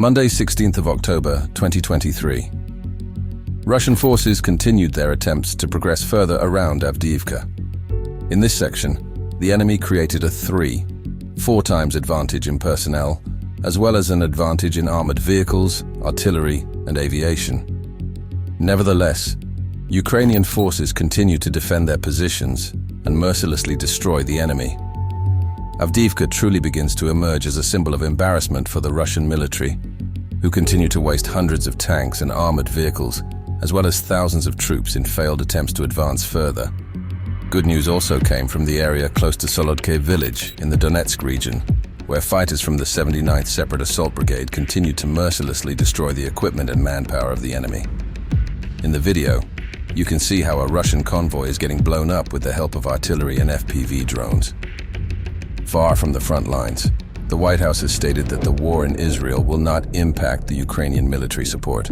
Monday, 16th of October, 2023. Russian forces continued their attempts to progress further around Avdiivka. In this section, the enemy created a 3-4 times advantage in personnel, as well as an advantage in armored vehicles, artillery, and aviation. Nevertheless, Ukrainian forces continue to defend their positions and mercilessly destroy the enemy. Avdiivka truly begins to emerge as a symbol of embarrassment for the Russian military, who continue to waste hundreds of tanks and armored vehicles, as well as thousands of troops in failed attempts to advance further. Good news also came from the area close to Solodke village in the Donetsk region, where fighters from the 79th Separate Assault Brigade continued to mercilessly destroy the equipment and manpower of the enemy. In the video, you can see how a Russian convoy is getting blown up with the help of artillery and FPV drones. Far from the front lines, the White House has stated that the war in Israel will not impact the Ukrainian military support.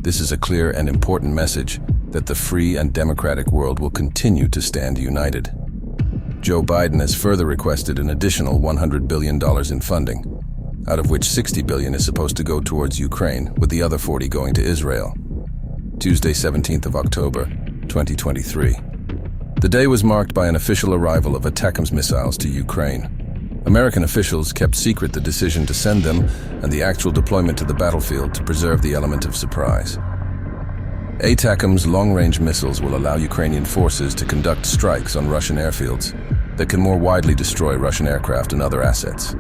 This is a clear and important message that the free and democratic world will continue to stand united. Joe Biden has further requested an additional $100 billion in funding, out of which $60 billion is supposed to go towards Ukraine, with the other $40 going to Israel. Tuesday, 17th of October, 2023. The day was marked by an official arrival of ATACMS missiles to Ukraine. American officials kept secret the decision to send them and the actual deployment to the battlefield to preserve the element of surprise. ATACMS long-range missiles will allow Ukrainian forces to conduct strikes on Russian airfields that can more widely destroy Russian aircraft and other assets.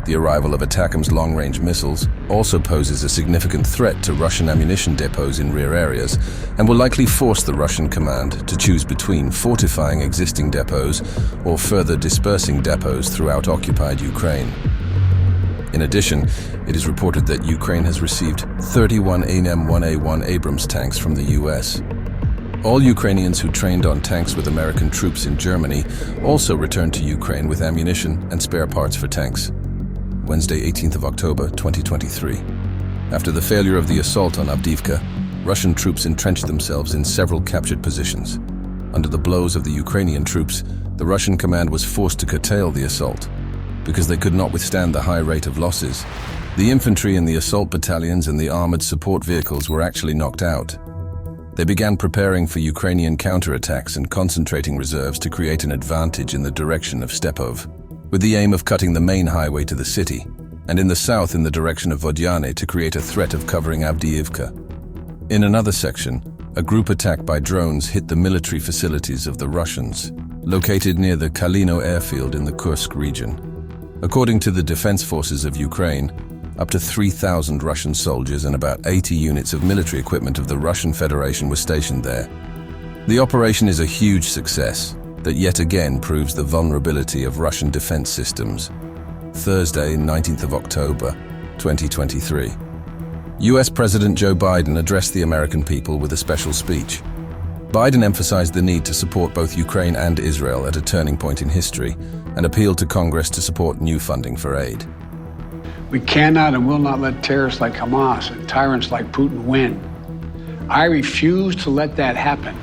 The arrival of ATACMS long-range missiles also poses a significant threat to Russian ammunition depots in rear areas and will likely force the Russian command to choose between fortifying existing depots or further dispersing depots throughout occupied Ukraine. In addition, it is reported that Ukraine has received 31 ATACMS-1A1 Abrams tanks from the US. All Ukrainians who trained on tanks with American troops in Germany also returned to Ukraine with ammunition and spare parts for tanks. Wednesday, 18th of October, 2023. After the failure of the assault on Avdiivka, Russian troops entrenched themselves in several captured positions. Under the blows of the Ukrainian troops, the Russian command was forced to curtail the assault. Because they could not withstand the high rate of losses, the infantry in the assault battalions and the armored support vehicles were actually knocked out. They began preparing for Ukrainian counterattacks and concentrating reserves to create an advantage in the direction of Stepov, with the aim of cutting the main highway to the city, and in the south in the direction of Vodyane to create a threat of covering Avdiivka. In another section, a group attack by drones hit the military facilities of the Russians, located near the Kalino airfield in the Kursk region. According to the defense forces of Ukraine, up to 3,000 Russian soldiers and about 80 units of military equipment of the Russian Federation were stationed there. The operation is a huge success that yet again proves the vulnerability of Russian defense systems. Thursday, 19th of October, 2023. US President Joe Biden addressed the American people with a special speech. Biden emphasized the need to support both Ukraine and Israel at a turning point in history and appealed to Congress to support new funding for aid. We cannot and will not let terrorists like Hamas and tyrants like Putin win. I refuse to let that happen.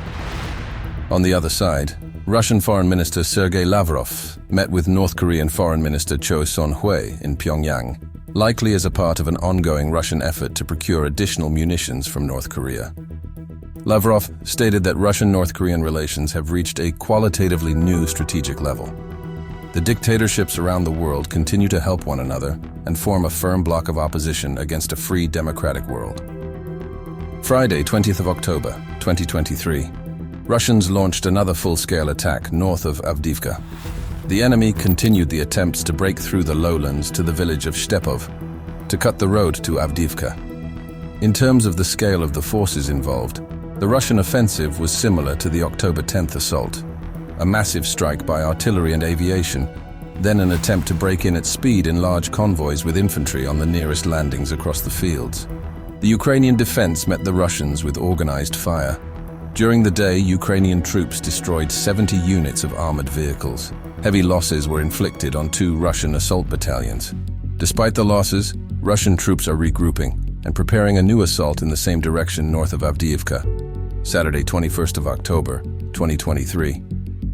On the other side, Russian Foreign Minister Sergei Lavrov met with North Korean Foreign Minister Cho Son-hui in Pyongyang, likely as a part of an ongoing Russian effort to procure additional munitions from North Korea. Lavrov stated that Russian-North Korean relations have reached a qualitatively new strategic level. The dictatorships around the world continue to help one another and form a firm bloc of opposition against a free democratic world. Friday, 20th of October, 2023. Russians launched another full-scale attack north of Avdiivka. The enemy continued the attempts to break through the lowlands to the village of Stepov to cut the road to Avdiivka. In terms of the scale of the forces involved, the Russian offensive was similar to the October 10th assault. A massive strike by artillery and aviation, then an attempt to break in at speed in large convoys with infantry on the nearest landings across the fields. The Ukrainian defense met the Russians with organized fire. During the day, Ukrainian troops destroyed 70 units of armored vehicles. Heavy losses were inflicted on 2 Russian assault battalions. Despite the losses, Russian troops are regrouping and preparing a new assault in the same direction north of Avdiivka. Saturday, 21st of October, 2023.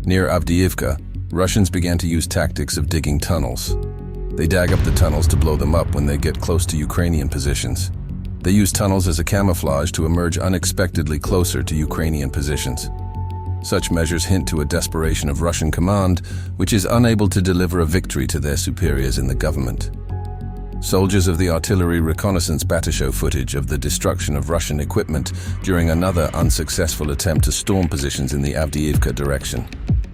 Near Avdiivka, Russians began to use tactics of digging tunnels. They dag up the tunnels to blow them up when they get close to Ukrainian positions. They use tunnels as a camouflage to emerge unexpectedly closer to Ukrainian positions. Such measures hint to a desperation of Russian command, which is unable to deliver a victory to their superiors in the government. Soldiers of the artillery reconnaissance battle show footage of the destruction of Russian equipment during another unsuccessful attempt to storm positions in the Avdiivka direction.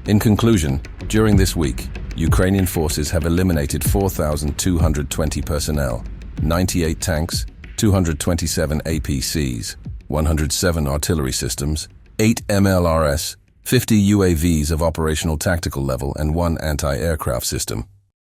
In conclusion, during this week, Ukrainian forces have eliminated 4,220 personnel, 98 tanks, 227 APCs, 107 artillery systems, 8 MLRS, 50 UAVs of operational tactical level, and 1 anti-aircraft system.